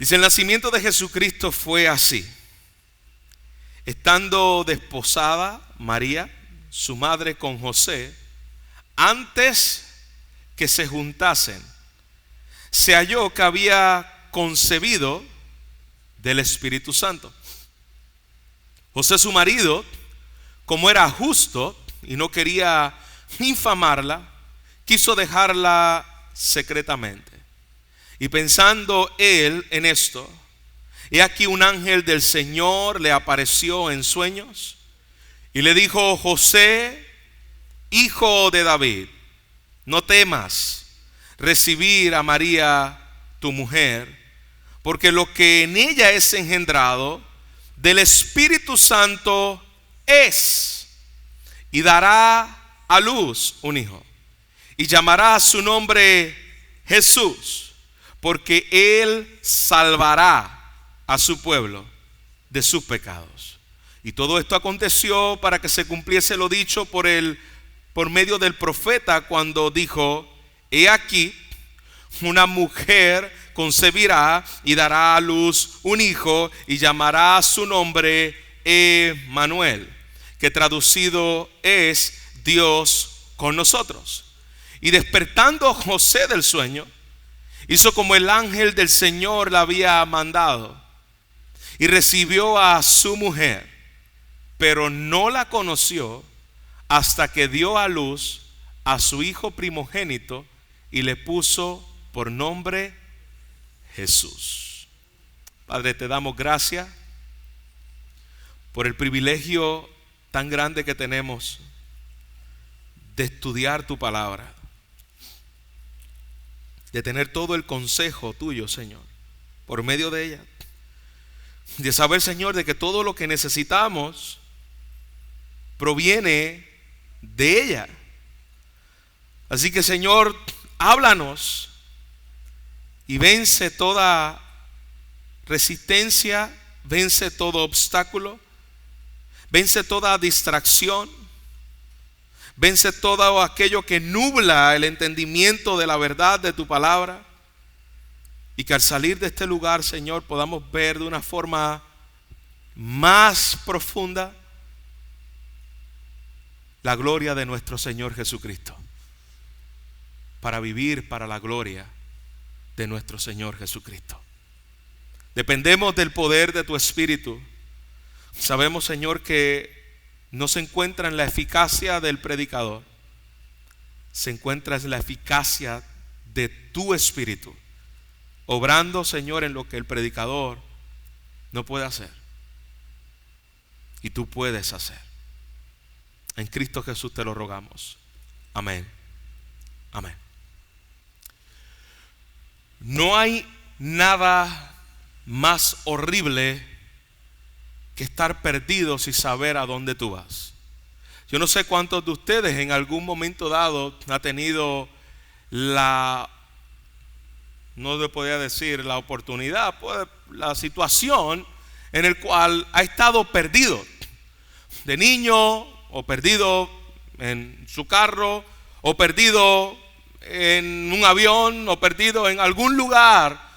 Dice, el nacimiento de Jesucristo fue así. Estando desposada María, su madre, con José, antes que se juntasen, se halló que había concebido del Espíritu Santo. José, su marido, como era justo y no quería infamarla, quiso dejarla secretamente. Y pensando él en esto, he aquí un ángel del Señor le apareció en sueños y le dijo: José, hijo de David, no temas recibir a María tu mujer, porque lo que en ella es engendrado del Espíritu Santo es, y dará a luz un hijo, y llamará su nombre Jesús, porque él salvará a su pueblo de sus pecados. Y todo esto aconteció para que se cumpliese lo dicho por medio del profeta, cuando dijo: he aquí, una mujer concebirá y dará a luz un hijo, y llamará su nombre Emmanuel, que traducido es Dios con nosotros. Y despertando José del sueño, hizo como el ángel del Señor le había mandado, y recibió a su mujer, pero no la conoció hasta que dio a luz a su hijo primogénito, y le puso por nombre Jesús. Padre, te damos gracias por el privilegio tan grande que tenemos de estudiar tu palabra, de tener todo el consejo tuyo, Señor, por medio de ella, de saber, Señor, de que todo lo que necesitamos proviene de ella. Así que, Señor, háblanos y vence toda resistencia, vence todo obstáculo, vence toda distracción, vence todo aquello que nubla el entendimiento de la verdad de tu palabra, y que al salir de este lugar, Señor, podamos ver de una forma más profunda la gloria de nuestro Señor Jesucristo, para vivir para la gloria de nuestro Señor Jesucristo. Dependemos del poder de tu Espíritu. Sabemos, Señor, que no se encuentra en la eficacia del predicador, se encuentra en la eficacia de tu Espíritu, obrando, Señor, en lo que el predicador no puede hacer y tú puedes hacer. En Cristo Jesús te lo rogamos. Amén. Amén. No hay nada más horrible que estar perdidos y saber a dónde tú vas. Yo no sé cuántos de ustedes en algún momento dado ha tenido no le podía decir la oportunidad, pues, la situación en el cual ha estado perdido de niño, o perdido en su carro, o perdido en un avión, o perdido en algún lugar.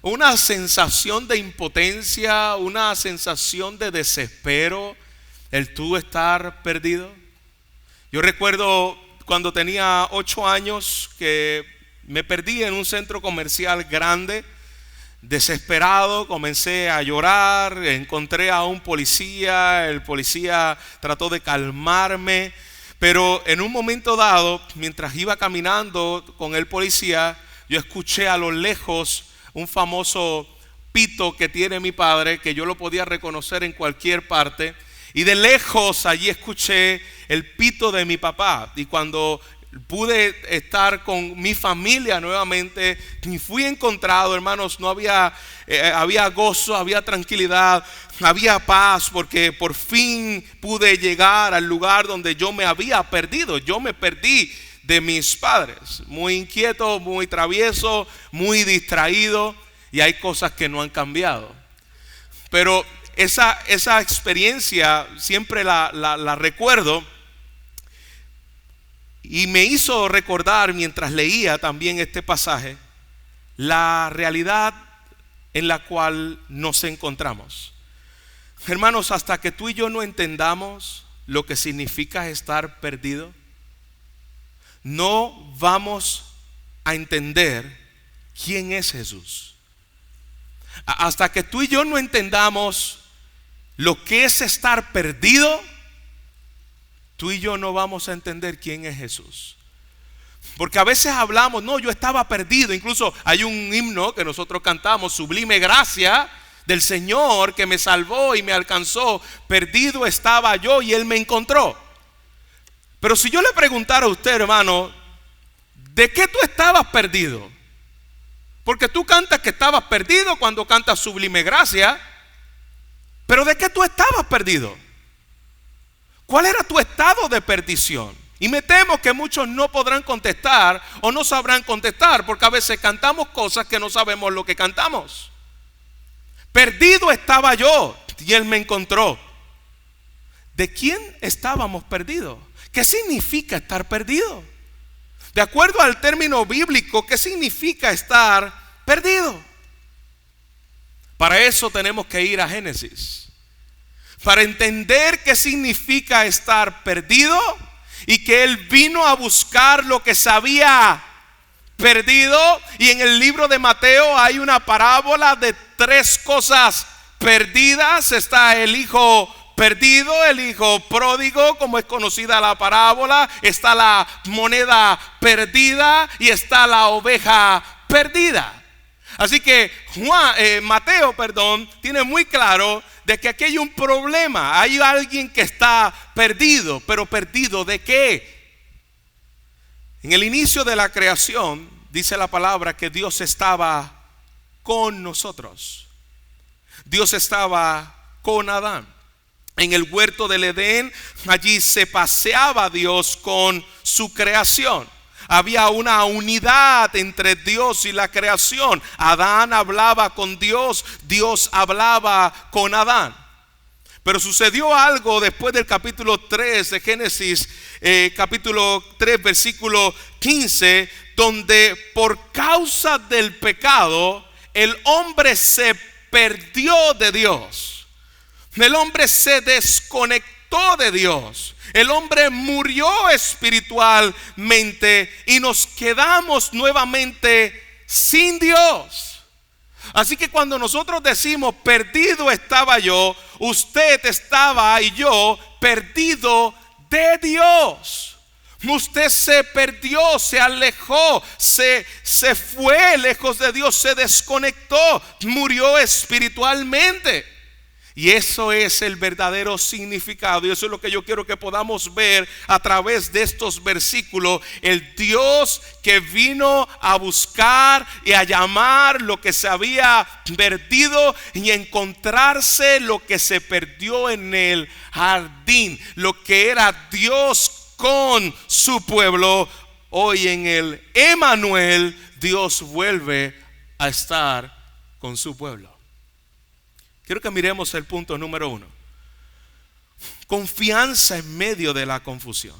Una sensación de impotencia, una sensación de desespero, el tú estar perdido. Yo recuerdo cuando tenía 8 años que me perdí en un centro comercial grande, desesperado, comencé a llorar, encontré a un policía, el policía trató de calmarme, pero en un momento dado, mientras iba caminando con el policía, yo escuché a lo lejos un famoso pito que tiene mi padre, que yo lo podía reconocer en cualquier parte, y de lejos allí escuché el pito de mi papá. Y cuando pude estar con mi familia nuevamente, y fui encontrado, hermanos, no había gozo, había tranquilidad, había paz, porque por fin pude llegar al lugar donde yo me había perdido. Yo me perdí de mis padres, muy inquieto, muy travieso, muy distraído, y hay cosas que no han cambiado. Pero esa experiencia siempre la recuerdo, y me hizo recordar, mientras leía también este pasaje, la realidad en la cual nos encontramos. Hermanos, hasta que tú y yo no entendamos lo que significa estar perdido, no vamos a entender quién es Jesús. Hasta que tú y yo no entendamos lo que es estar perdido, tú y yo no vamos a entender quién es Jesús. Porque a veces hablamos, no, yo estaba perdido. Incluso hay un himno que nosotros cantamos, sublime gracia del Señor que me salvó y me alcanzó. Perdido estaba yo y Él me encontró. Pero si yo le preguntara a usted, hermano, ¿de qué tú estabas perdido? Porque tú cantas que estabas perdido cuando cantas sublime gracia, pero ¿de qué tú estabas perdido? ¿Cuál era tu estado de perdición? Y me temo que muchos no podrán contestar o no sabrán contestar, porque a veces cantamos cosas que no sabemos lo que cantamos. Perdido estaba yo y Él me encontró. ¿De quién estábamos perdidos? ¿Qué significa estar perdido? De acuerdo al término bíblico, ¿qué significa estar perdido? Para eso tenemos que ir a Génesis. Para entender qué significa estar perdido y que Él vino a buscar lo que se había perdido. Y en el libro de Mateo hay una parábola de 3 cosas perdidas. Está el hijo perdido, el hijo pródigo, como es conocida la parábola. Está la moneda perdida y está la oveja perdida. Así que Mateo tiene muy claro de que aquí hay un problema. Hay alguien que está perdido, pero ¿perdido de qué? En el inicio de la creación dice la palabra que Dios estaba con nosotros. Dios estaba con Adán. En el huerto del Edén, allí se paseaba Dios con su creación. Había una unidad entre Dios y la creación. Adán hablaba con Dios, Dios hablaba con Adán. Pero sucedió algo después del capítulo 3 de Génesis, capítulo 3, versículo 15, donde por causa del pecado el hombre se perdió de Dios. El hombre se desconectó de Dios. El hombre murió espiritualmente y nos quedamos nuevamente sin Dios. Así que cuando nosotros decimos perdido estaba yo, usted estaba y yo perdido de Dios. Usted se perdió, se alejó, se fue lejos de Dios, se desconectó, murió espiritualmente. Y eso es el verdadero significado. Y eso es lo que yo quiero que podamos ver a través de estos versículos. El Dios que vino a buscar y a llamar lo que se había perdido y encontrarse lo que se perdió en el jardín. Lo que era Dios con su pueblo. Hoy en el Emmanuel, Dios vuelve a estar con su pueblo. Quiero que miremos el punto número 1. Confianza en medio de la confusión.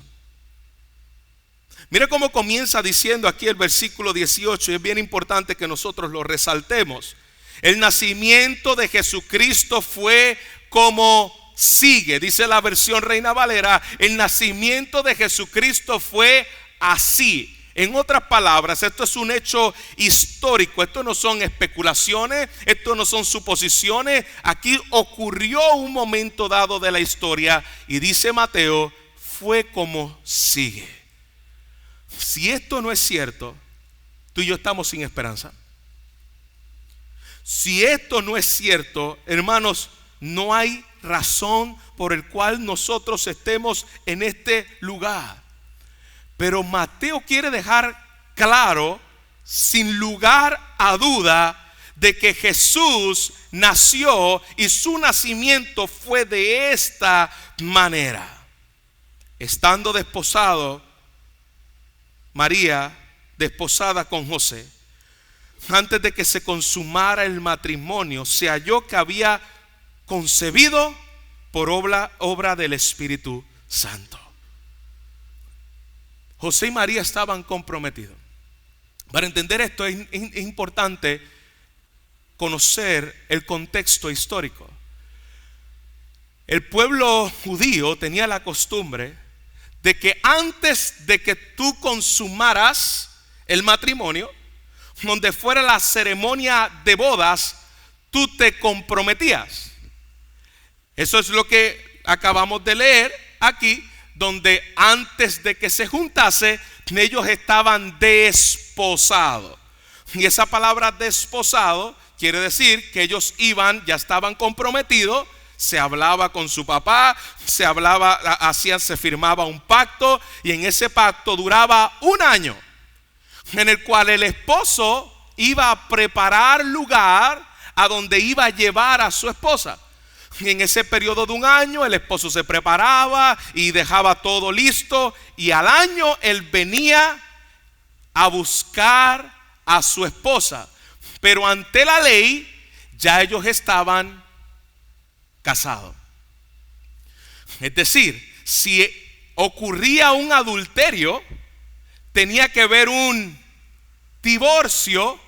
Mira cómo comienza diciendo aquí el versículo 18. Y es bien importante que nosotros lo resaltemos. El nacimiento de Jesucristo fue como sigue. Dice la versión Reina Valera. El nacimiento de Jesucristo fue así. En otras palabras, esto es un hecho histórico. Esto no son especulaciones, esto no son suposiciones. Aquí ocurrió un momento dado de la historia. Y dice Mateo, fue como sigue. Si esto no es cierto, tú y yo estamos sin esperanza. Si esto no es cierto, hermanos, no hay razón por el cual nosotros estemos en este lugar. Pero Mateo quiere dejar claro, sin lugar a duda, de que Jesús nació y su nacimiento fue de esta manera. Estando desposado, María, desposada con José, antes de que se consumara el matrimonio, se halló que había concebido por obra del Espíritu Santo. José y María estaban comprometidos. Para entender esto es importante conocer el contexto histórico. El pueblo judío tenía la costumbre de que antes de que tú consumaras el matrimonio, donde fuera la ceremonia de bodas, tú te comprometías. Eso es lo que acabamos de leer aquí, donde antes de que se juntase, ellos estaban desposados. Y esa palabra desposado quiere decir que ellos ya estaban comprometidos. Se hablaba con su papá, se firmaba un pacto, y en ese pacto duraba un año, en el cual el esposo iba a preparar lugar a donde iba a llevar a su esposa. Y en ese periodo de un año el esposo se preparaba y dejaba todo listo, y al año él venía a buscar a su esposa. Pero ante la ley ya ellos estaban casados. Es decir, si ocurría un adulterio, tenía que haber un divorcio,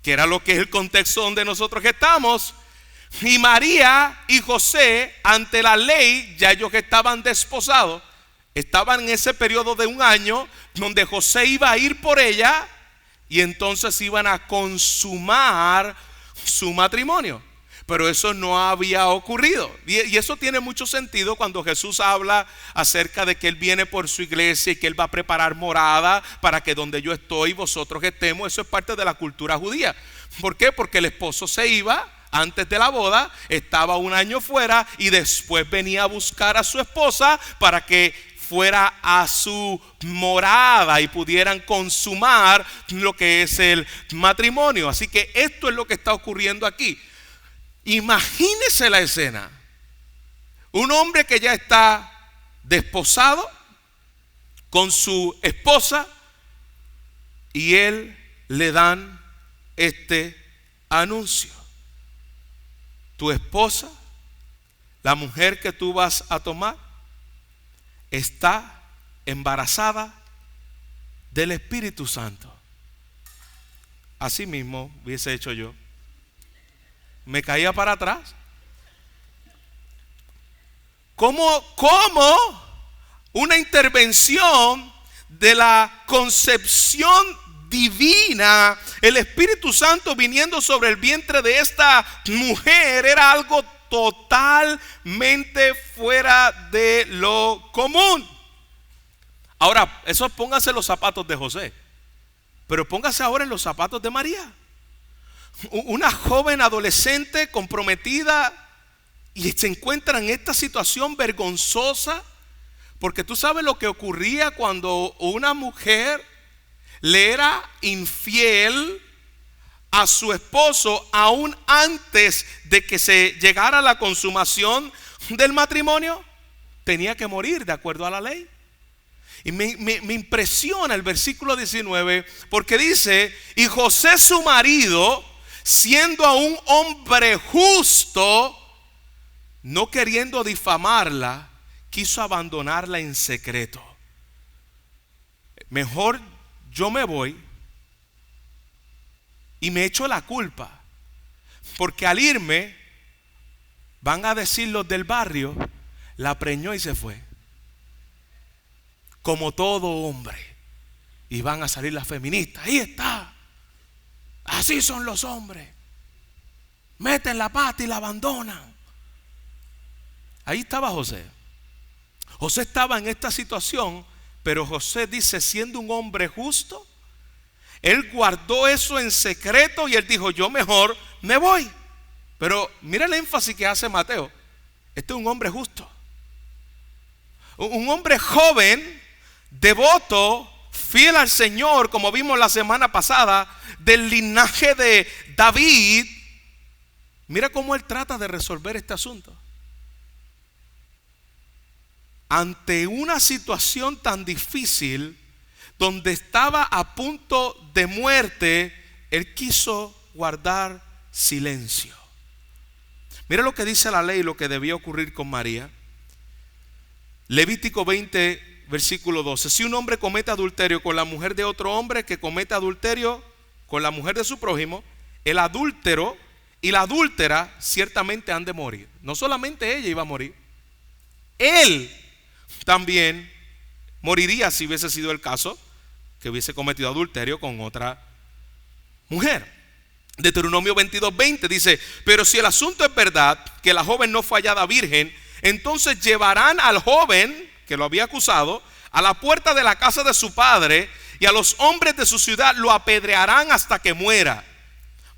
que era lo que es el contexto donde nosotros estamos. Y María y José, ante la ley, ya ellos estaban desposados, estaban en ese periodo de un año donde José iba a ir por ella, y entonces iban a consumar su matrimonio. Pero eso no había ocurrido. Y eso tiene mucho sentido cuando Jesús habla acerca de que Él viene por su iglesia y que Él va a preparar morada para que donde yo estoy vosotros estemos. Eso es parte de la cultura judía. ¿Por qué? Porque el esposo se iba antes de la boda, estaba un año fuera, y después venía a buscar a su esposa para que fuera a su morada y pudieran consumar lo que es el matrimonio. Así que esto es lo que está ocurriendo aquí. Imagínese la escena: un hombre que ya está desposado con su esposa, y él le dan este anuncio: tu esposa, la mujer que tú vas a tomar, está embarazada del Espíritu Santo. Así mismo hubiese hecho yo. Me caía para atrás. ¿Cómo una intervención de la concepción divina, el Espíritu Santo viniendo sobre el vientre de esta mujer, era algo totalmente fuera de lo común? Ahora, eso póngase los zapatos de José, pero póngase ahora en los zapatos de María. Una joven adolescente comprometida, y se encuentra en esta situación vergonzosa, porque tú sabes lo que ocurría cuando una mujer le era infiel a su esposo aún antes de que se llegara a la consumación del matrimonio. Tenía que morir de acuerdo a la ley. Y me impresiona el versículo 19, porque dice: y José su marido, siendo aún hombre justo, no queriendo difamarla, quiso abandonarla en secreto. Mejor yo me voy y me echo la culpa, porque al irme van a decir los del barrio: la preñó y se fue, como todo hombre. Y van a salir las feministas: ahí está, así son los hombres, meten la pata y la abandonan. Ahí estaba José. José estaba en esta situación, pero José dice, siendo un hombre justo, él guardó eso en secreto, y él dijo: yo mejor me voy. Pero mira el énfasis que hace Mateo: este es un hombre justo, un hombre joven, devoto, fiel al Señor, como vimos la semana pasada, del linaje de David. Mira cómo él trata de resolver este asunto. Ante una situación tan difícil, donde estaba a punto de muerte, él quiso guardar silencio. Mira lo que dice la ley, lo que debía ocurrir con María. Levítico 20, versículo 12. Si un hombre comete adulterio con la mujer de otro hombre que comete adulterio con la mujer de su prójimo, el adúltero y la adúltera ciertamente han de morir. No solamente ella iba a morir, él también moriría si hubiese sido el caso que hubiese cometido adulterio con otra mujer. Deuteronomio 22:20 dice: pero si el asunto es verdad, que la joven no fue hallada virgen, entonces llevarán al joven que lo había acusado a la puerta de la casa de su padre, y a los hombres de su ciudad lo apedrearán hasta que muera,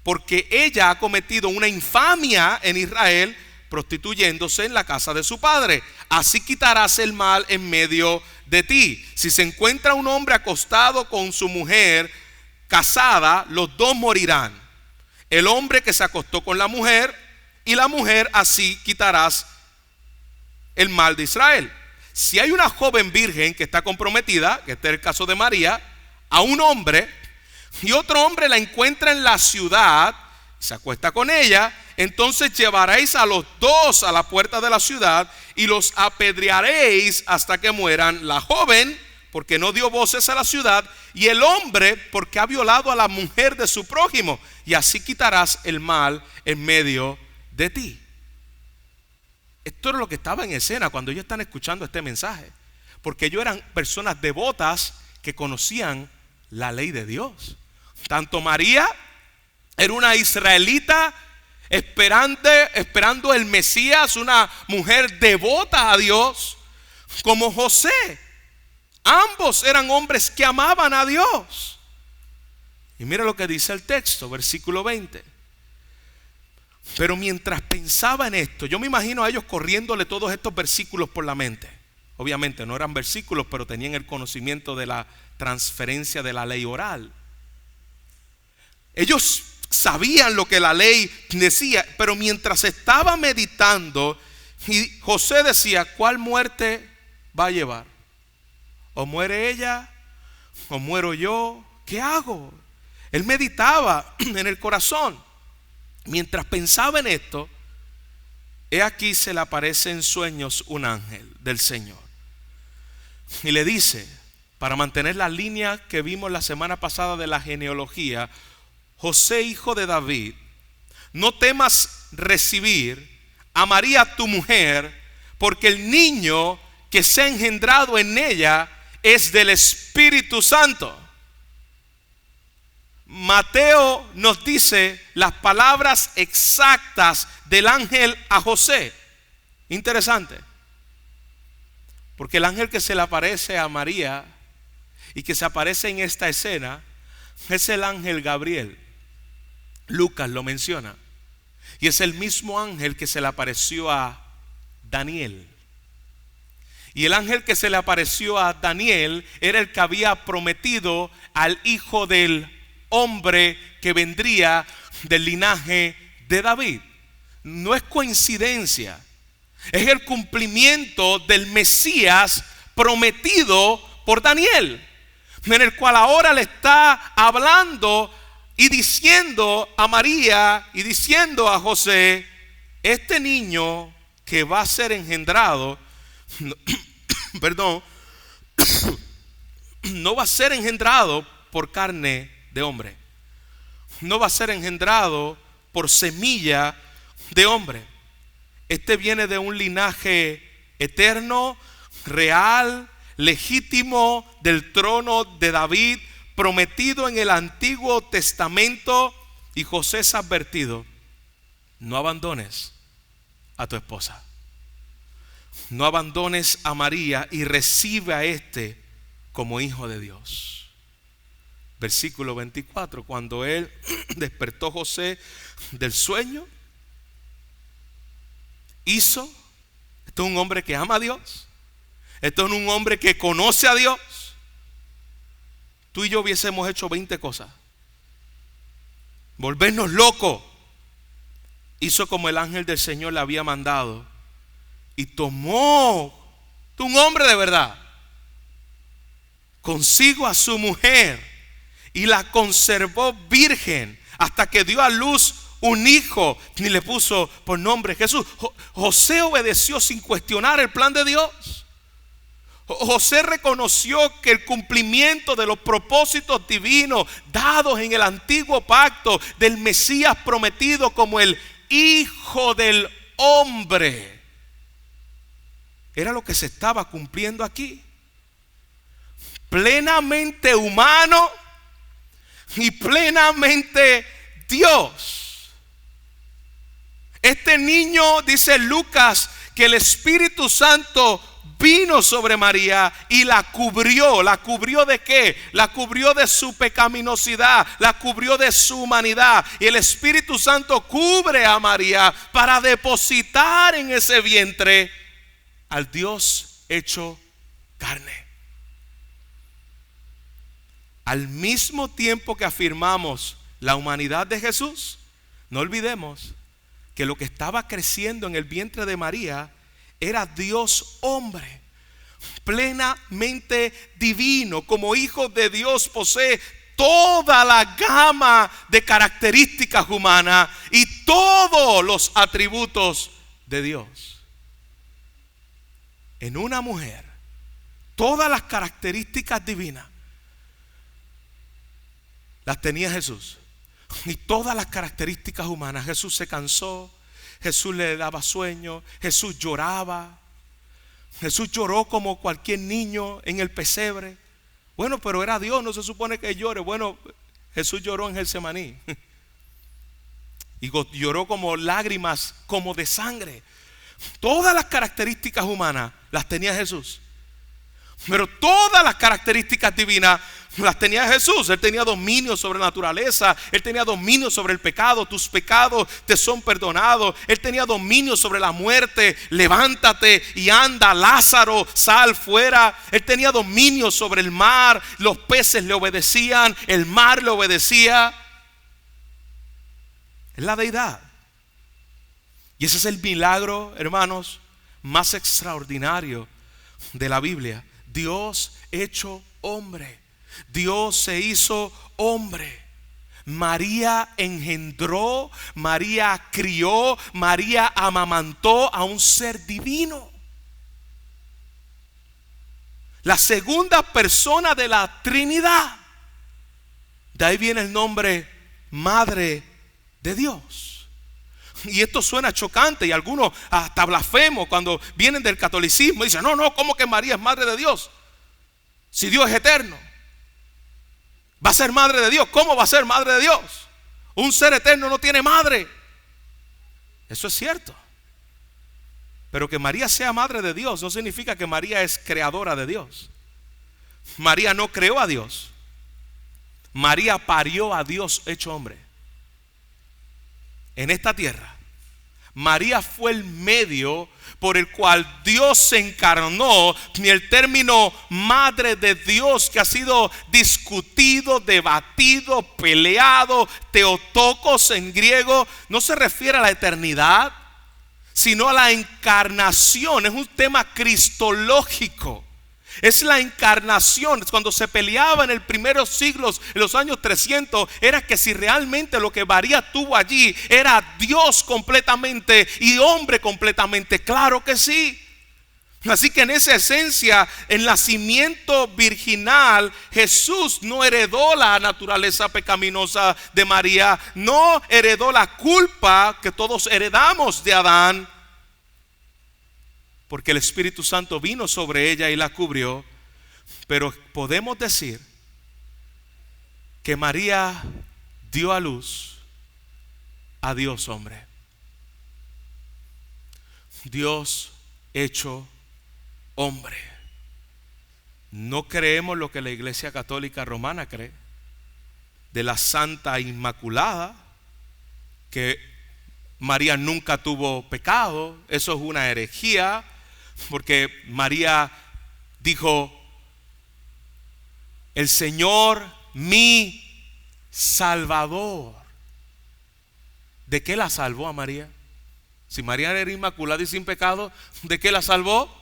porque ella ha cometido una infamia en Israel, prostituyéndose en la casa de su padre. Así quitarás el mal en medio de ti. Si se encuentra un hombre acostado con su mujer casada, los dos morirán, el hombre que se acostó con la mujer y la mujer. Así quitarás el mal de Israel. Si hay una joven virgen que está comprometida, que este es el caso de María, a un hombre, y otro hombre la encuentra en la ciudad, se acuesta con ella, entonces llevaréis a los dos a la puerta de la ciudad y los apedrearéis hasta que mueran, la joven porque no dio voces a la ciudad, y el hombre porque ha violado a la mujer de su prójimo, y así quitarás el mal en medio de ti. Esto es lo que estaba en escena cuando ellos están escuchando este mensaje, porque ellos eran personas devotas que conocían la ley de Dios. Tanto María era una israelita esperando el Mesías, una mujer devota a Dios, como José. Ambos eran hombres que amaban a Dios. Y mira lo que dice el texto, versículo 20. Pero mientras pensaba en esto, yo me imagino a ellos corriéndole todos estos versículos por la mente. Obviamente no eran versículos, pero tenían el conocimiento de la transferencia de la ley oral. Ellos sabían lo que la ley decía, pero mientras estaba meditando, y José decía: ¿cuál muerte va a llevar? ¿O muere ella? ¿O muero yo? ¿Qué hago? Él meditaba en el corazón. Mientras pensaba en esto, he aquí se le aparece en sueños un ángel del Señor y le dice, para mantener la línea que vimos la semana pasada de la genealogía: José, hijo de David, no temas recibir a María tu mujer, porque el niño que se ha engendrado en ella es del Espíritu Santo. Mateo nos dice las palabras exactas del ángel a José. Interesante, porque el ángel que se le aparece a María y que se aparece en esta escena es el ángel Gabriel. Lucas lo menciona, y es el mismo ángel que se le apareció a Daniel. Y el ángel que se le apareció a Daniel era el que había prometido al hijo del hombre que vendría del linaje de David. No es coincidencia, es el cumplimiento del Mesías prometido por Daniel, en el cual ahora le está hablando y diciendo a María y diciendo a José: este niño que va a ser engendrado, no va a ser engendrado por carne de hombre, no va a ser engendrado por semilla de hombre. Este viene de un linaje eterno, real, legítimo, del trono de David, prometido en el Antiguo Testamento. Y José es advertido: no abandones a tu esposa, no abandones a María, y recibe a este como hijo de Dios. Versículo 24, cuando él despertó José del sueño, esto es un hombre que ama a Dios, esto es un hombre que conoce a Dios. Tú y yo hubiésemos hecho 20 cosas, volvernos locos. Hizo como el ángel del Señor le había mandado, y tomó, un hombre de verdad, consigo a su mujer, y la conservó virgen hasta que dio a luz un hijo, y le puso por nombre Jesús. José obedeció sin cuestionar el plan de Dios. José reconoció que el cumplimiento de los propósitos divinos dados en el antiguo pacto del Mesías prometido como el Hijo del Hombre era lo que se estaba cumpliendo aquí. Plenamente humano y plenamente Dios. Este niño, dice Lucas, que el Espíritu Santo vino sobre María y la cubrió. ¿La cubrió de qué? La cubrió de su pecaminosidad, la cubrió de su humanidad. Y el Espíritu Santo cubre a María para depositar en ese vientre al Dios hecho carne. Al mismo tiempo que afirmamos la humanidad de Jesús, no olvidemos que lo que estaba creciendo en el vientre de María era Dios hombre, plenamente divino. Como hijo de Dios posee toda la gama de características humanas y todos los atributos de Dios. En una mujer, todas las características divinas las tenía Jesús. Y todas las características humanas. Jesús se cansó, Jesús le daba sueño, Jesús lloraba. Jesús lloró como cualquier niño en el pesebre. Bueno, pero era Dios, no se supone que llore. Bueno, Jesús lloró en Getsemaní. Y lloró como lágrimas, como de sangre. Todas las características humanas las tenía Jesús. Pero todas las características divinas las tenía Jesús. Él tenía dominio sobre la naturaleza. Él tenía dominio sobre el pecado. Tus pecados te son perdonados. Él tenía dominio sobre la muerte. Levántate y anda, Lázaro, sal fuera. Él tenía dominio sobre el mar. Los peces le obedecían. El mar le obedecía. Es la deidad. Y ese es el milagro, hermanos, más extraordinario de la Biblia. Dios hecho hombre. Dios se hizo hombre. María engendró, María crió, María amamantó a un ser divino. La segunda persona de la Trinidad. De ahí viene el nombre Madre de Dios. Y esto suena chocante y algunos hasta blasfemos cuando vienen del catolicismo y dicen: no, ¿cómo que María es madre de Dios? Si Dios es eterno, va a ser madre de Dios. ¿Cómo va a ser madre de Dios? Un ser eterno no tiene madre. Eso es cierto. Pero que María sea madre de Dios no significa que María es creadora de Dios. María no creó a Dios. María parió a Dios hecho hombre. En esta tierra, María fue el medio por el cual Dios se encarnó. Ni el término madre de Dios, que ha sido discutido, debatido, peleado, Theotokos en griego, no se refiere a la eternidad, sino a la encarnación. Es un tema cristológico. Es la encarnación. Cuando se peleaba en el primeros siglos, en los años 300, era que si realmente lo que María tuvo allí era Dios completamente y hombre completamente. Claro que sí. Así que en esa esencia, el nacimiento virginal, Jesús no heredó la naturaleza pecaminosa de María, no heredó la culpa que todos heredamos de Adán, porque el Espíritu Santo vino sobre ella y la cubrió. Pero podemos decir que María dio a luz a Dios hombre. Dios hecho hombre. No creemos lo que la Iglesia Católica Romana cree de la Santa Inmaculada, que María nunca tuvo pecado. Eso es una herejía, porque María dijo: el Señor mi Salvador. ¿De qué la salvó a María? Si María era inmaculada y sin pecado, ¿de qué la salvó?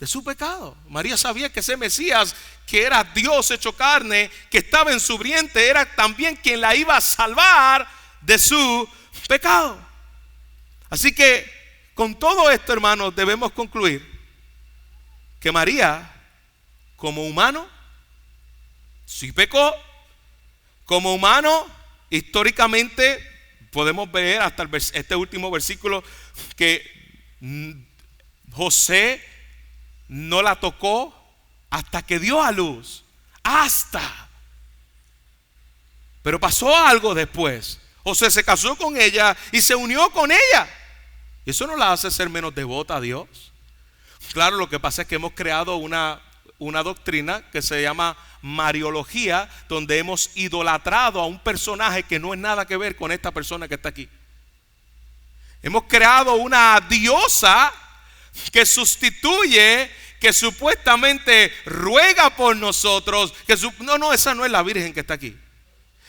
De su pecado. María sabía que ese Mesías, que era Dios hecho carne, que estaba en su vientre, era también quien la iba a salvar de su pecado. Así que con todo esto, hermanos, debemos concluir que María como humano, sí pecó. Como humano, históricamente podemos ver hasta este último versículo que José no la tocó hasta que dio a luz. Pero pasó algo después. José se casó con ella y se unió con ella. Eso no la hace ser menos devota a Dios. Claro, lo que pasa es que hemos creado una doctrina que se llama mariología, donde hemos idolatrado a un personaje que no es nada que ver con esta persona que está aquí. Hemos creado una diosa que sustituye, que supuestamente ruega por nosotros. No, esa no es la virgen que está aquí.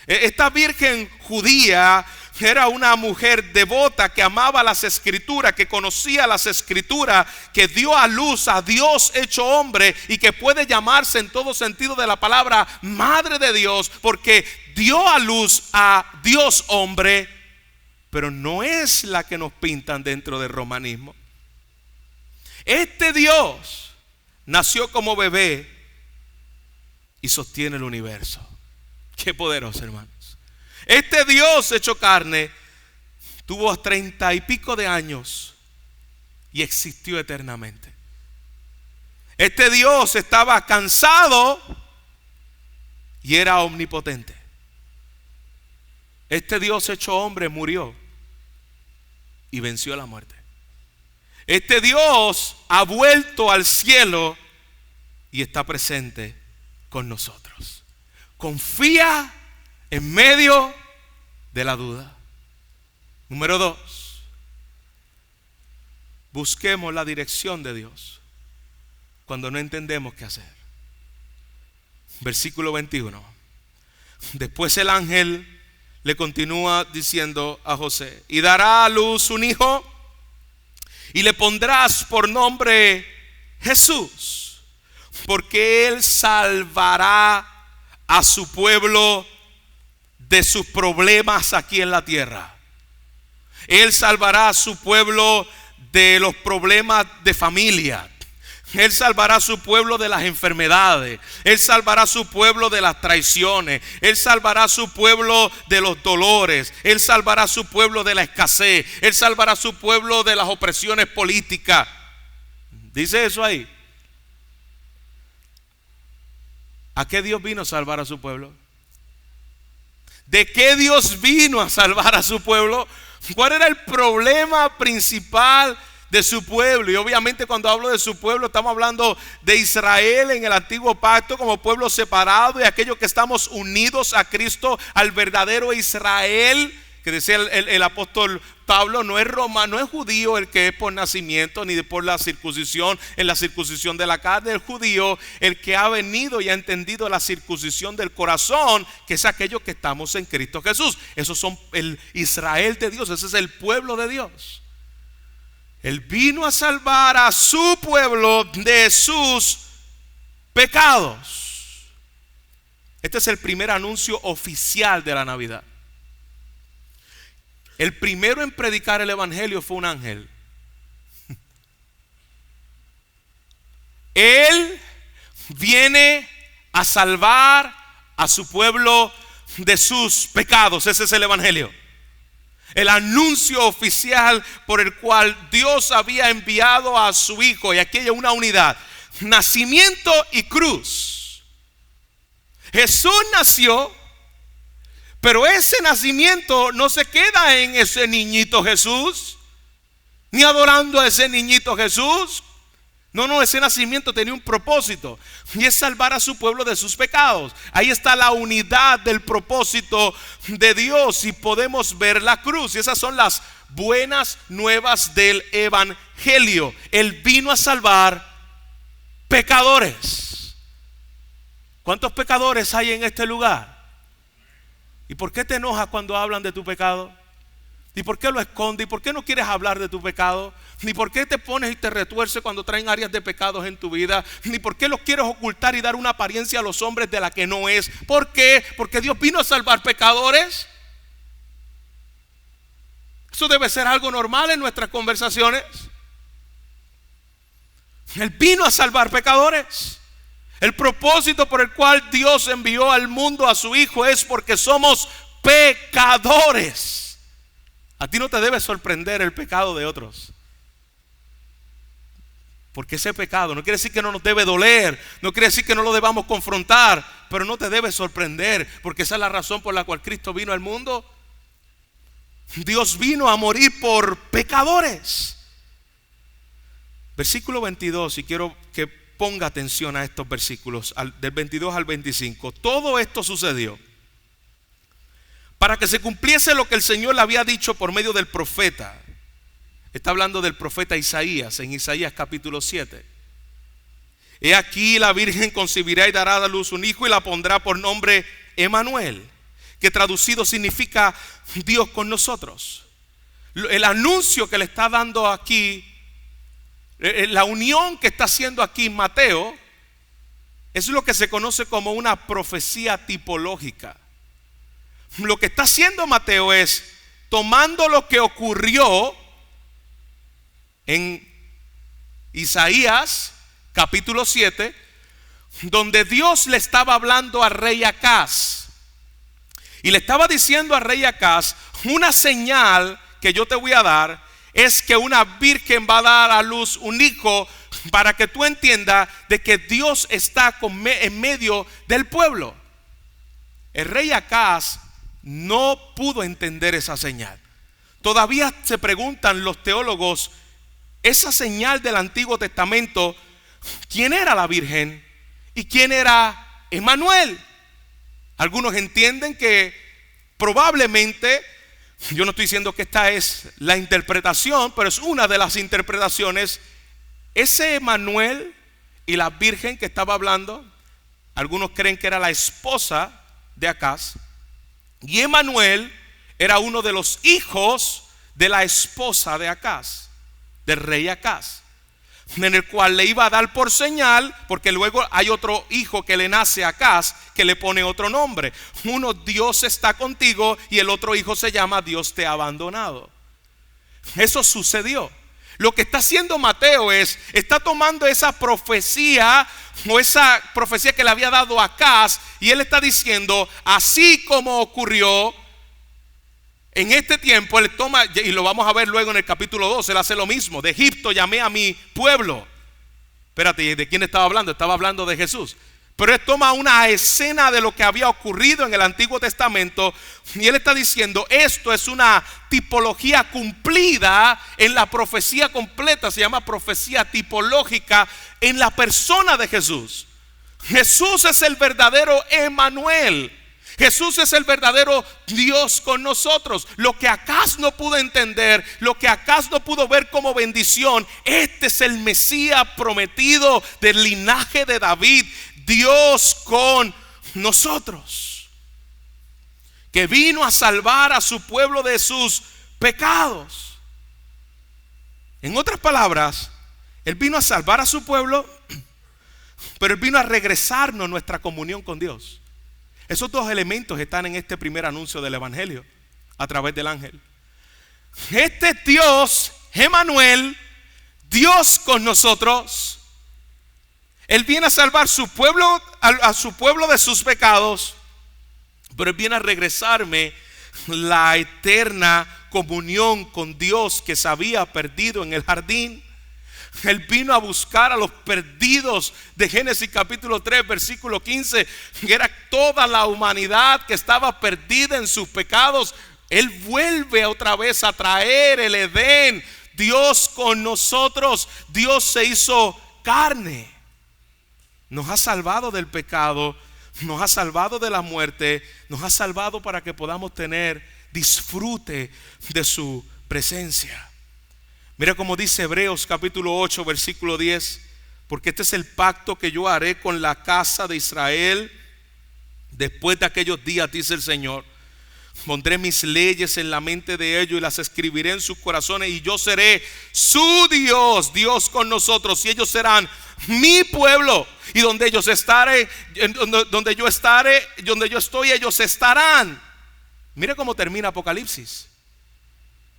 Esta virgen judía era una mujer devota que amaba las escrituras, que conocía las escrituras, que dio a luz a Dios hecho hombre y que puede llamarse en todo sentido de la palabra madre de Dios, porque dio a luz a Dios hombre, pero no es la que nos pintan dentro del romanismo. Este Dios nació como bebé y sostiene el universo. Qué poderoso, hermanos. Este Dios hecho carne tuvo 30 y pico de años y existió eternamente. Este Dios estaba cansado y era omnipotente. Este Dios hecho hombre murió y venció la muerte. Este Dios ha vuelto al cielo y está presente con nosotros. Confía en medio de la duda. Número 2, busquemos la dirección de Dios cuando no entendemos qué hacer. Versículo 21. Después el ángel le continúa diciendo a José: y dará a luz un hijo y le pondrás por nombre Jesús, porque él salvará a su pueblo de sus problemas aquí en la tierra. Él salvará a su pueblo de los problemas de familia. Él salvará a su pueblo de las enfermedades. Él salvará a su pueblo de las traiciones. Él salvará a su pueblo de los dolores. Él salvará a su pueblo de la escasez. Él salvará a su pueblo de las opresiones políticas. Dice eso ahí. ¿A qué Dios vino a salvar a su pueblo? ¿De qué Dios vino a salvar a su pueblo? ¿Cuál era el problema principal de su pueblo? Y obviamente cuando hablo de su pueblo estamos hablando de Israel en el antiguo pacto como pueblo separado, y aquellos que estamos unidos a Cristo, al verdadero Israel, que decía el apóstol Pablo, no es romano, no es judío el que es por nacimiento ni por la circuncisión, en la circuncisión de la carne. El judío, el que ha venido y ha entendido la circuncisión del corazón, que es aquello que estamos en Cristo Jesús. Esos son el Israel de Dios, ese es el pueblo de Dios. Él vino a salvar a su pueblo de sus pecados. Este es el primer anuncio oficial de la Navidad. El primero en predicar el evangelio fue un ángel. Él viene a salvar a su pueblo de sus pecados. Ese es el evangelio. El anuncio oficial por el cual Dios había enviado a su hijo. Y aquí hay una unidad: nacimiento y cruz. Jesús nació, pero ese nacimiento no se queda en ese niñito Jesús, ni adorando a ese niñito Jesús. No, ese nacimiento tenía un propósito, y es salvar a su pueblo de sus pecados. Ahí está la unidad del propósito de Dios, y podemos ver la cruz. Y esas son las buenas nuevas del evangelio. Él vino a salvar pecadores. ¿Cuántos pecadores hay en este lugar? ¿Y por qué te enojas cuando hablan de tu pecado? ¿Y por qué lo escondes? ¿Y por qué no quieres hablar de tu pecado? ¿Ni por qué te pones y te retuerces cuando traen áreas de pecados en tu vida? ¿Ni por qué los quieres ocultar y dar una apariencia a los hombres de la que no es? ¿Por qué? Porque Dios vino a salvar pecadores. Eso debe ser algo normal en nuestras conversaciones. Él vino a salvar pecadores. El propósito por el cual Dios envió al mundo a su Hijo es porque somos pecadores. A ti no te debe sorprender el pecado de otros, porque ese pecado no quiere decir que no nos debe doler, no quiere decir que no lo debamos confrontar, pero no te debe sorprender, porque esa es la razón por la cual Cristo vino al mundo. Dios vino a morir por pecadores. Versículo 22, y quiero que ponga atención a estos versículos, del 22 al 25. Todo esto sucedió para que se cumpliese lo que el Señor le había dicho por medio del profeta. Está hablando del profeta Isaías, en Isaías capítulo 7. He aquí la Virgen concebirá y dará a luz un hijo y la pondrá por nombre Emmanuel, que traducido significa Dios con nosotros. El anuncio que le está dando aquí, la unión que está haciendo aquí Mateo, es lo que se conoce como una profecía tipológica. Lo que está haciendo Mateo es tomando lo que ocurrió en Isaías capítulo 7, donde Dios le estaba hablando al rey Acaz y le estaba diciendo al rey Acaz: una señal que yo te voy a dar es que una virgen va a dar a luz un hijo, para que tú entiendas de que Dios está en medio del pueblo. El rey Acaz no pudo entender esa señal. Todavía se preguntan los teólogos, esa señal del Antiguo Testamento, ¿quién era la virgen y quién era Emmanuel? Algunos entienden que probablemente, yo no estoy diciendo que esta es la interpretación, pero es una de las interpretaciones, ese Emmanuel y la virgen que estaba hablando, algunos creen que era la esposa de Acaz, y Emmanuel era uno de los hijos de la esposa de Acaz, del rey Acaz, en el cual le iba a dar por señal, porque luego hay otro hijo que le nace a Acaz, que le pone otro nombre. Uno, Dios está contigo, y el otro hijo se llama Dios te ha abandonado. Eso sucedió. Lo que está haciendo Mateo está tomando esa profecía, o esa profecía que le había dado a Acaz, y él está diciendo, así como ocurrió en este tiempo, él toma, y lo vamos a ver luego en el capítulo 2, él hace lo mismo. De Egipto llamé a mi pueblo. Espérate, ¿de quién estaba hablando? Estaba hablando de Jesús. Pero él toma una escena de lo que había ocurrido en el Antiguo Testamento, y él está diciendo, esto es una tipología cumplida en la profecía completa. Se llama profecía tipológica en la persona de Jesús. Jesús es el verdadero Emmanuel. Jesús es el verdadero Dios con nosotros. Lo que Acaz no pudo entender, lo que Acaz no pudo ver como bendición, este es el Mesías prometido del linaje de David, Dios con nosotros, que vino a salvar a su pueblo de sus pecados. En otras palabras, Él vino a salvar a su pueblo, pero Él vino a regresarnos nuestra comunión con Dios. Esos dos elementos están en este primer anuncio del Evangelio a través del ángel. Este Dios, Emmanuel, Dios con nosotros, Él viene a salvar su pueblo, a su pueblo de sus pecados, pero Él viene a regresarme la eterna comunión con Dios que se había perdido en el jardín. Él vino a buscar a los perdidos de Génesis capítulo 3 versículo 15, que era toda la humanidad que estaba perdida en sus pecados. Él vuelve otra vez a traer el Edén, Dios con nosotros. Dios se hizo carne, nos ha salvado del pecado, nos ha salvado de la muerte, nos ha salvado para que podamos tener disfrute de su presencia. Mira cómo dice Hebreos capítulo 8 versículo 10, porque este es el pacto que yo haré con la casa de Israel después de aquellos días, dice el Señor. Pondré mis leyes en la mente de ellos y las escribiré en sus corazones, y yo seré su Dios, Dios con nosotros, y ellos serán mi pueblo, y donde ellos estaré, donde yo estaré, donde yo estoy, ellos estarán. Mira cómo termina Apocalipsis.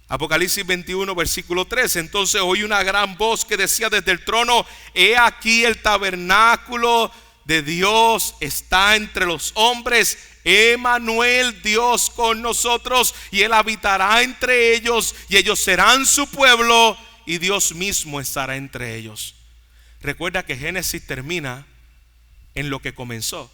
Apocalipsis 21 versículo 3. Entonces oí una gran voz que decía desde el trono: he aquí el tabernáculo de Dios está entre los hombres. Emmanuel, Dios con nosotros, y Él habitará entre ellos, y ellos serán su pueblo, y Dios mismo estará entre ellos. Recuerda que Génesis termina en lo que comenzó.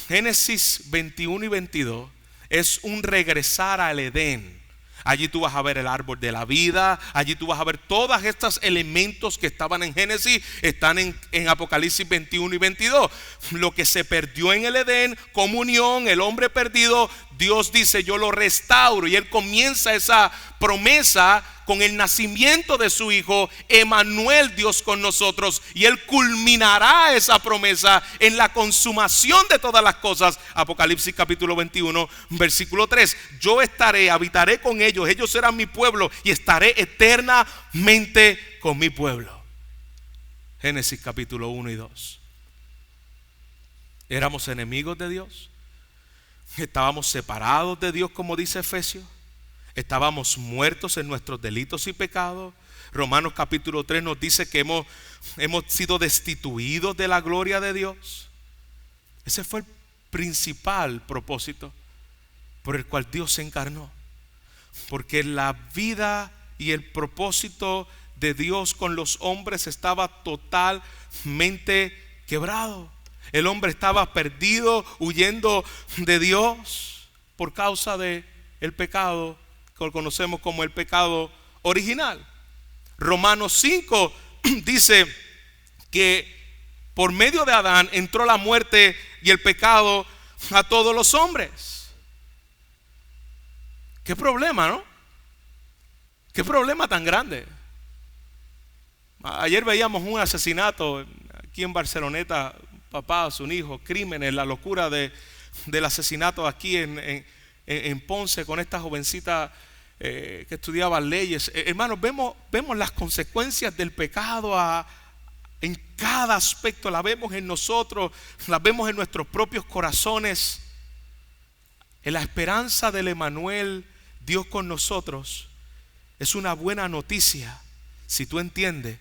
Génesis 21 y 22 es un regresar al Edén. Allí tú vas a ver el árbol de la vida. Allí tú vas a ver todos estos elementos que estaban en Génesis. Están en Apocalipsis 21 y 22. Lo que se perdió en el Edén, comunión, el hombre perdido, Dios dice yo lo restauro. Y Él comienza esa promesa con el nacimiento de su hijo Emmanuel, Dios con nosotros. Y Él culminará esa promesa en la consumación de todas las cosas. Apocalipsis capítulo 21 versículo 3. Yo habitaré con ellos, ellos serán mi pueblo, y estaré eternamente con mi pueblo. Génesis capítulo 1 y 2. Éramos enemigos de Dios. Estábamos separados de Dios, como dice Efesios. Estábamos muertos en nuestros delitos y pecados. Romanos capítulo 3 nos dice que hemos sido destituidos de la gloria de Dios. Ese fue el principal propósito por el cual Dios se encarnó. Porque la vida y el propósito de Dios con los hombres estaba totalmente quebrado. El hombre estaba perdido, huyendo de Dios por causa de el pecado que lo conocemos como el pecado original. Romanos 5 dice que por medio de Adán entró la muerte y el pecado a todos los hombres. Qué problema, ¿no? Qué problema tan grande. Ayer veíamos un asesinato aquí en Barceloneta, papá, su hijo, crímenes, la locura del asesinato aquí en Ponce con esta jovencita que estudiaba leyes. Hermanos, vemos las consecuencias del pecado en cada aspecto. La vemos en nosotros, la vemos en nuestros propios corazones. En la esperanza del Emmanuel, Dios con nosotros, es una buena noticia si tú entiendes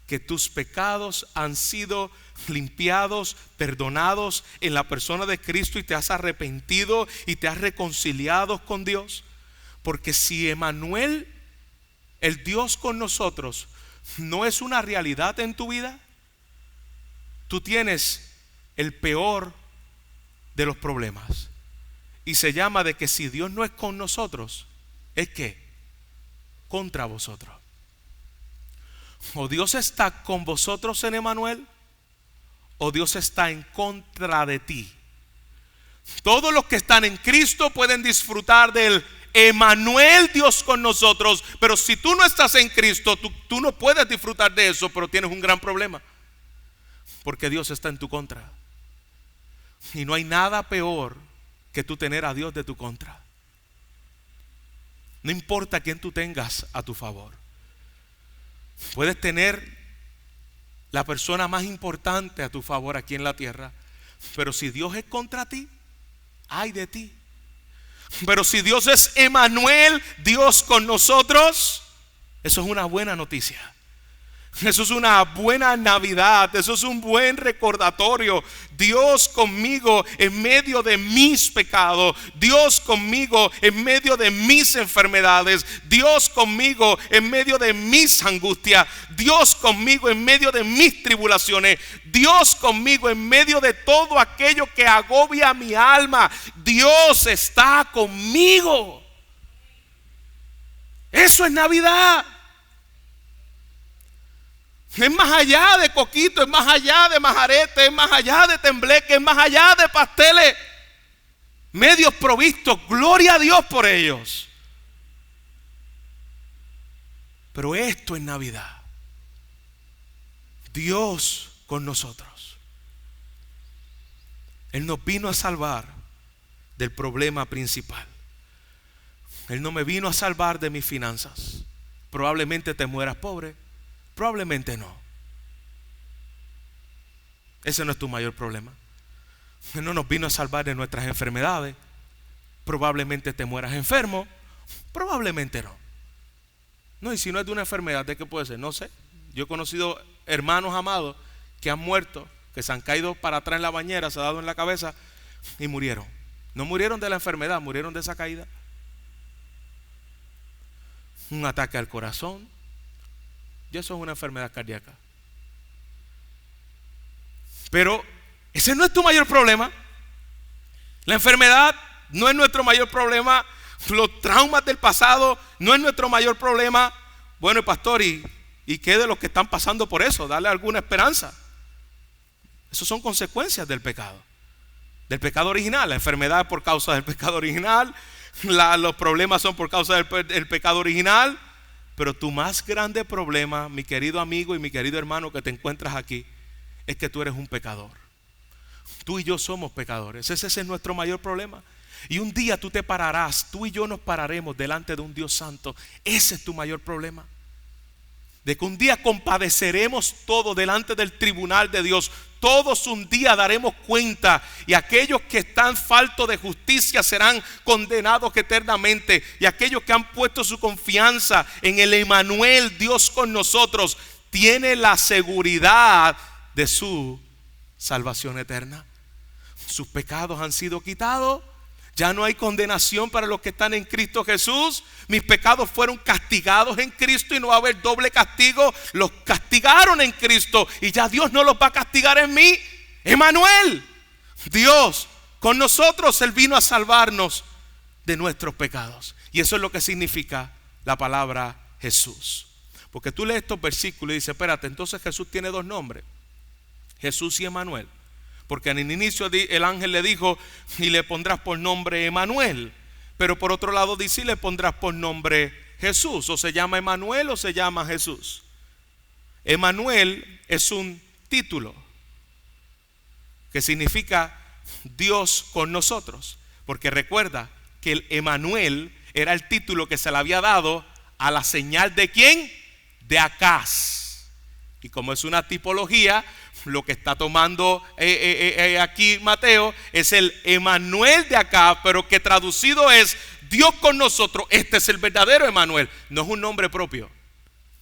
que tus pecados han sido limpiados, perdonados en la persona de Cristo, y te has arrepentido y te has reconciliado con Dios. Porque si Emmanuel, el Dios con nosotros, no es una realidad en tu vida, tú tienes el peor de los problemas. Y se llama de que si Dios no es con nosotros, ¿es qué? Contra vosotros. O Dios está con vosotros en Emmanuel, o Dios está en contra de ti. Todos los que están en Cristo pueden disfrutar del Emmanuel, Dios con nosotros. Pero si tú no estás en Cristo, tú no puedes disfrutar de eso, pero tienes un gran problema. Porque Dios está en tu contra. Y no hay nada peor que tú tener a Dios de tu contra. No importa quién tú tengas a tu favor. Puedes tener la persona más importante a tu favor aquí en la tierra, pero si Dios es contra ti, ay de ti. Pero si Dios es Emmanuel, Dios con nosotros, eso es una buena noticia. Eso es una buena Navidad. Eso es un buen recordatorio. Dios conmigo en medio de mis pecados. Dios conmigo en medio de mis enfermedades. Dios conmigo en medio de mis angustias. Dios conmigo en medio de mis tribulaciones. Dios conmigo en medio de todo aquello que agobia mi alma. Dios está conmigo. Eso es Navidad. Es más allá de coquito, es más allá de majarete, es más allá de tembleque, es más allá de pasteles medios provistos. Gloria a Dios por ellos. Pero esto es Navidad. Dios con nosotros. Él nos vino a salvar del problema principal. Él no me vino a salvar de mis finanzas. Probablemente te mueras pobre. Probablemente no. Ese no es tu mayor problema. Él no nos vino a salvar de nuestras enfermedades. Probablemente te mueras enfermo. Probablemente no. No, y si no es de una enfermedad, ¿de qué puede ser? No sé. Yo he conocido hermanos amados que han muerto que se han caído para atrás en la bañera, se han dado en la cabeza y murieron. No murieron de la enfermedad, murieron de esa caída. Un ataque al corazón, y eso es una enfermedad cardíaca. Pero ese no es tu mayor problema. La enfermedad no es nuestro mayor problema. Los traumas del pasado no es nuestro mayor problema. Bueno, pastor, ¿y qué de los que están pasando por eso? Darle alguna esperanza. Esos son consecuencias del pecado original. La enfermedad es por causa del pecado original. Los problemas son por causa del pecado original. Pero tu más grande problema, mi querido amigo y mi querido hermano que te encuentras aquí, es que tú eres un pecador. Tú y yo somos pecadores. Ese es nuestro mayor problema. Y un día tú te pararás, tú y yo nos pararemos delante de un Dios santo. Ese es tu mayor problema. De que un día compadeceremos todo delante del tribunal de Dios. Todos un día daremos cuenta, y aquellos que están faltos de justicia serán condenados eternamente, y aquellos que han puesto su confianza en el Emmanuel, Dios con nosotros, tiene la seguridad de su salvación eterna. Sus pecados han sido quitados. Ya no hay condenación para los que están en Cristo Jesús. Mis pecados fueron castigados en Cristo y no va a haber doble castigo. Los castigaron en Cristo y ya Dios no los va a castigar en mí. Emmanuel, Dios con nosotros, Él vino a salvarnos de nuestros pecados. Y eso es lo que significa la palabra Jesús. Porque tú lees estos versículos y dices, espérate, entonces Jesús tiene dos nombres, Jesús y Emmanuel. Porque en el inicio el ángel le dijo, y le pondrás por nombre Emmanuel. Pero por otro lado dice, y le pondrás por nombre Jesús. O se llama Emmanuel o se llama Jesús. Emmanuel es un título que significa Dios con nosotros. Porque recuerda que el Emmanuel era el título que se le había dado a la señal de ¿quién? De Acaz. Y como es una tipología, lo que está tomando aquí Mateo es el Emmanuel de acá, pero que traducido es Dios con nosotros. Este es el verdadero Emmanuel. No es un nombre propio.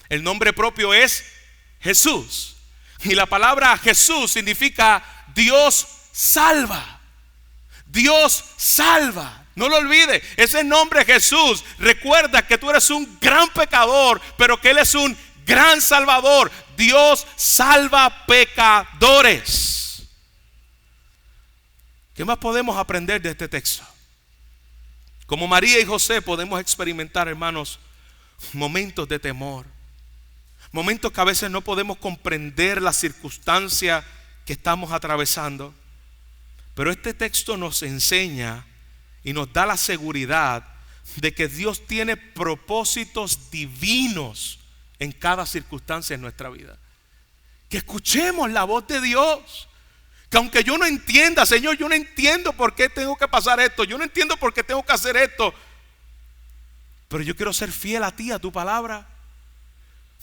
El nombre propio es Jesús. Y la palabra Jesús significa Dios salva. Dios salva. No lo olvides. Ese nombre Jesús recuerda que tú eres un gran pecador, pero que Él es un gran salvador. Dios salva pecadores. ¿Qué más podemos aprender de este texto? Como María y José podemos experimentar, hermanos, momentos de temor, momentos que a veces no podemos comprender la circunstancia que estamos atravesando. Pero este texto nos enseña y nos da la seguridad de que Dios tiene propósitos divinos en cada circunstancia en nuestra vida. Que escuchemos la voz de Dios. Que aunque yo no entienda, Señor, yo no entiendo por qué tengo que pasar esto, yo no entiendo por qué tengo que hacer esto, pero yo quiero ser fiel a ti, a tu palabra.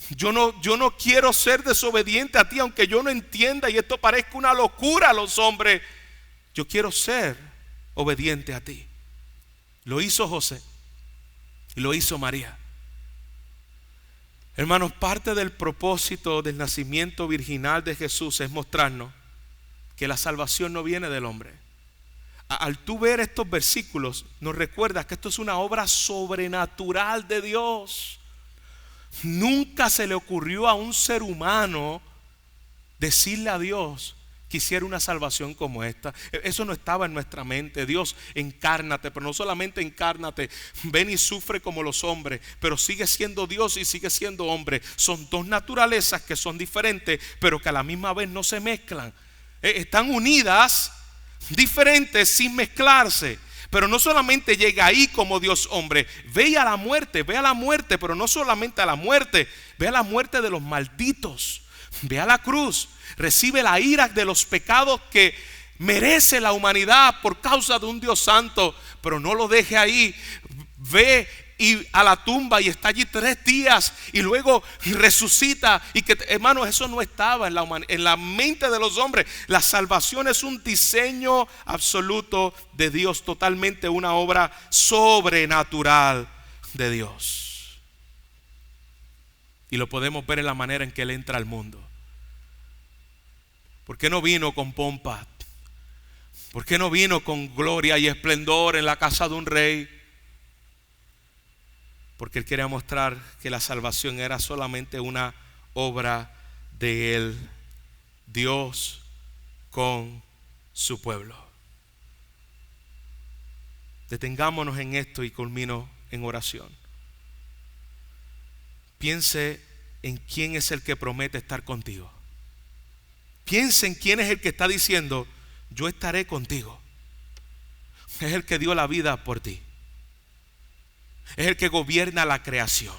Yo no quiero ser desobediente a ti, aunque yo no entienda y esto parezca una locura a los hombres. Yo quiero ser obediente a ti. Lo hizo José y lo hizo María. Hermanos, parte del propósito del nacimiento virginal de Jesús es mostrarnos que la salvación no viene del hombre. Al tú ver estos versículos, nos recuerda que esto es una obra sobrenatural de Dios. Nunca se le ocurrió a un ser humano decirle a Dios que hiciera una salvación como esta. Eso no estaba en nuestra mente. Dios, encárnate, pero no solamente encárnate, ven y sufre como los hombres, pero sigue siendo Dios y sigue siendo hombre. Son dos naturalezas que son diferentes, pero que a la misma vez no se mezclan. Están unidas, diferentes, sin mezclarse. Pero no solamente llega ahí como Dios hombre, ve a la muerte, pero no solamente a la muerte, ve a la muerte de los malditos, ve a la cruz, recibe la ira de los pecados que merece la humanidad por causa de un Dios santo. Pero no lo deje ahí, ve y a la tumba y está allí 3 días y luego resucita. Y que, hermanos, eso no estaba en la mente de los hombres. La salvación es un diseño absoluto de Dios, totalmente una obra sobrenatural de Dios. Y lo podemos ver en la manera en que Él entra al mundo. ¿Por qué no vino con pompa? ¿Por qué no vino con gloria y esplendor en la casa de un rey? Porque Él quería mostrar que la salvación era solamente una obra de Él, Dios con su pueblo. Detengámonos en esto y culmino en oración. Piense en quién es el que promete estar contigo. Piense en quién es el que está diciendo: yo estaré contigo. Es el que dio la vida por ti. Es el que gobierna la creación.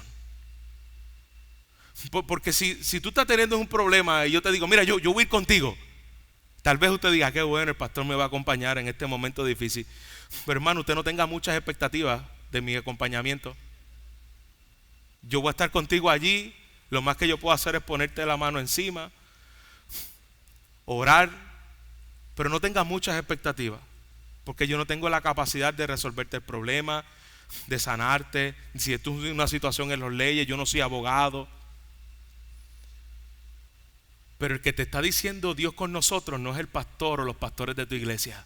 Porque si tú estás teniendo un problema y yo te digo: mira, yo voy a ir contigo, tal vez usted diga: qué bueno, el pastor me va a acompañar en este momento difícil. Pero hermano, usted no tenga muchas expectativas de mi acompañamiento. Yo voy a estar contigo allí. Lo más que yo puedo hacer es ponerte la mano encima, orar, pero no tenga muchas expectativas, porque yo no tengo la capacidad de resolverte el problema, de sanarte. Si esto es una situación en las leyes, yo no soy abogado. Pero el que te está diciendo Dios con nosotros no es el pastor o los pastores de tu iglesia.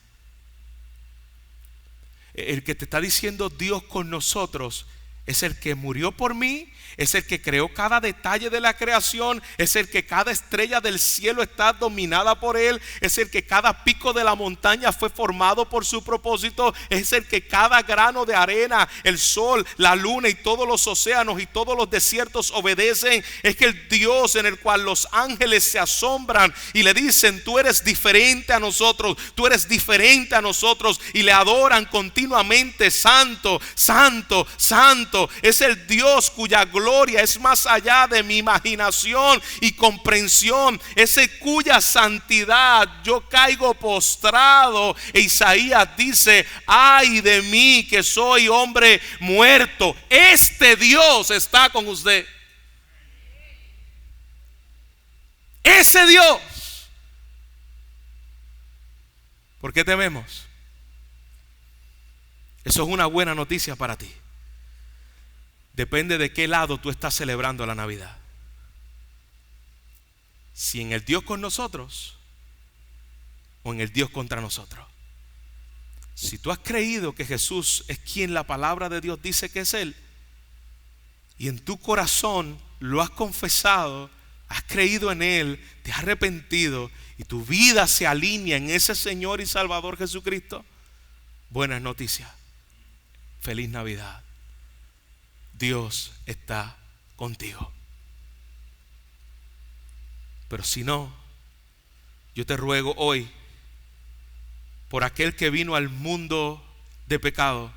El que te está diciendo Dios con nosotros es el que murió por mí, es el que creó cada detalle de la creación, es el que cada estrella del cielo está dominada por Él, es el que cada pico de la montaña fue formado por su propósito, es el que cada grano de arena, el sol, la luna y todos los océanos y todos los desiertos obedecen. Es que el Dios en el cual los ángeles se asombran y le dicen: tú eres diferente a nosotros, tú eres diferente a nosotros, y le adoran continuamente: santo, santo, santo. Es el Dios cuya gloria es más allá de mi imaginación y comprensión. Ese cuya santidad yo caigo postrado. E Isaías dice: ay de mí que soy hombre muerto. Este Dios está con usted. Ese Dios. ¿Por qué tememos? Eso es una buena noticia para ti. Depende de qué lado tú estás celebrando la Navidad. Si en el Dios con nosotros o en el Dios contra nosotros. Si tú has creído que Jesús es quien la palabra de Dios dice que es Él, y en tu corazón lo has confesado, has creído en Él, te has arrepentido y tu vida se alinea en ese Señor y Salvador Jesucristo, buenas noticias. Feliz Navidad. Dios está contigo. Pero si no, yo te ruego hoy, por aquel que vino al mundo de pecado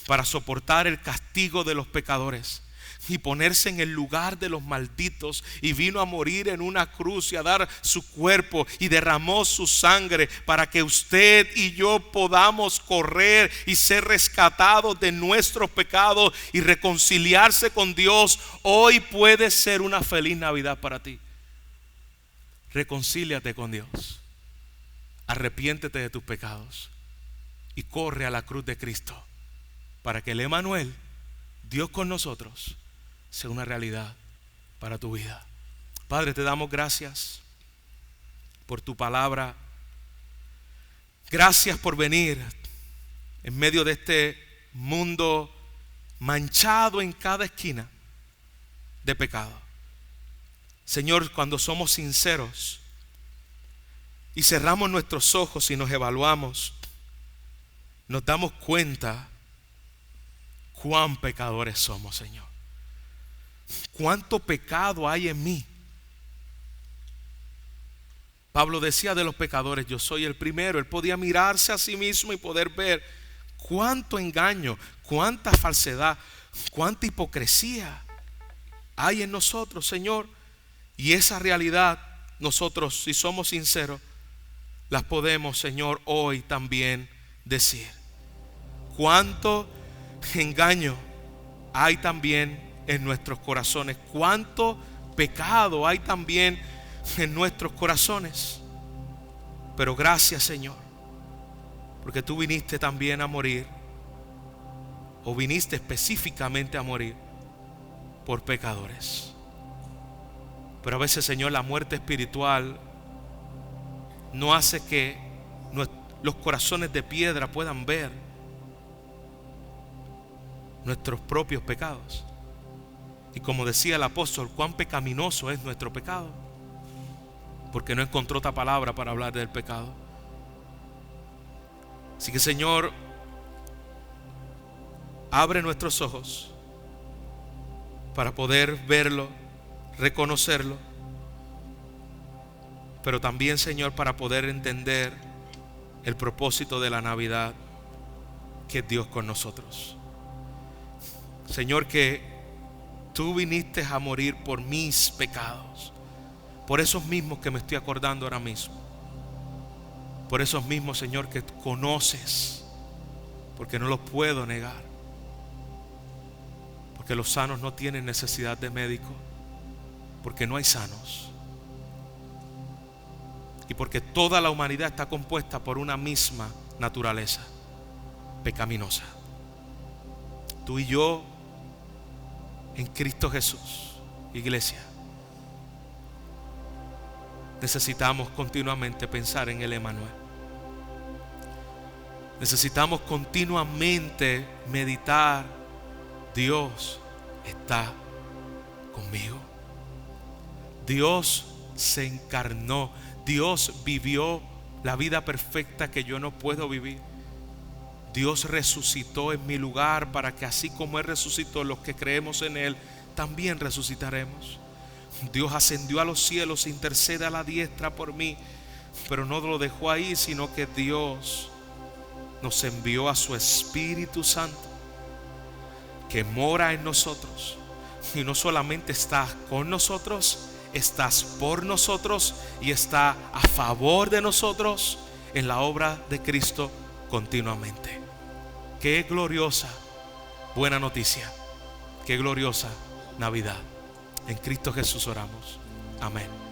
para soportar el castigo de los pecadores y ponerse en el lugar de los malditos, y vino a morir en una cruz y a dar su cuerpo y derramó su sangre para que usted y yo podamos correr y ser rescatados de nuestros pecados y reconciliarse con Dios. Hoy puede ser una feliz Navidad para ti. Reconcíliate con Dios, arrepiéntete de tus pecados y corre a la cruz de Cristo para que el Emanuel, Dios con nosotros, sea una realidad para tu vida. Padre, te damos gracias por tu palabra. Gracias por venir en medio de este mundo manchado en cada esquina de pecado. Señor, cuando somos sinceros y cerramos nuestros ojos y nos evaluamos, nos damos cuenta cuán pecadores somos, Señor. Cuánto pecado hay en mí. Pablo decía de los pecadores: yo soy el primero. Él podía mirarse a sí mismo y poder ver cuánto engaño, cuánta falsedad, cuánta hipocresía hay en nosotros, Señor. Y esa realidad nosotros, si somos sinceros, las podemos, Señor, hoy también decir. Cuánto engaño hay también en nuestros corazones, cuánto pecado hay también en nuestros corazones. Pero gracias, Señor, porque tú viniste también a morir, o viniste específicamente a morir por pecadores. Pero a veces, Señor, la muerte espiritual no hace que los corazones de piedra puedan ver nuestros propios pecados. Y como decía el apóstol, cuán pecaminoso es nuestro pecado, porque no encontró otra palabra para hablar del pecado. Así que, Señor, abre nuestros ojos para poder verlo, reconocerlo, pero también, Señor, para poder entender el propósito de la Navidad, que es Dios con nosotros. Señor, que tú viniste a morir por mis pecados, por esos mismos que me estoy acordando ahora mismo, por esos mismos, Señor, que conoces, porque no los puedo negar, porque los sanos no tienen necesidad de médico, porque no hay sanos, y porque toda la humanidad está compuesta por una misma naturaleza pecaminosa. Tú y yo en Cristo Jesús, iglesia, necesitamos continuamente pensar en el Emmanuel. Necesitamos continuamente meditar: Dios está conmigo. Dios se encarnó. Dios vivió la vida perfecta que yo no puedo vivir. Dios resucitó en mi lugar para que así como Él resucitó, los que creemos en Él también resucitaremos. Dios ascendió a los cielos, intercede a la diestra por mí, pero no lo dejó ahí, sino que Dios nos envió a su Espíritu Santo, que mora en nosotros, y no solamente está con nosotros, estás por nosotros y está a favor de nosotros en la obra de Cristo continuamente. Qué gloriosa buena noticia, qué gloriosa Navidad. En Cristo Jesús oramos. Amén.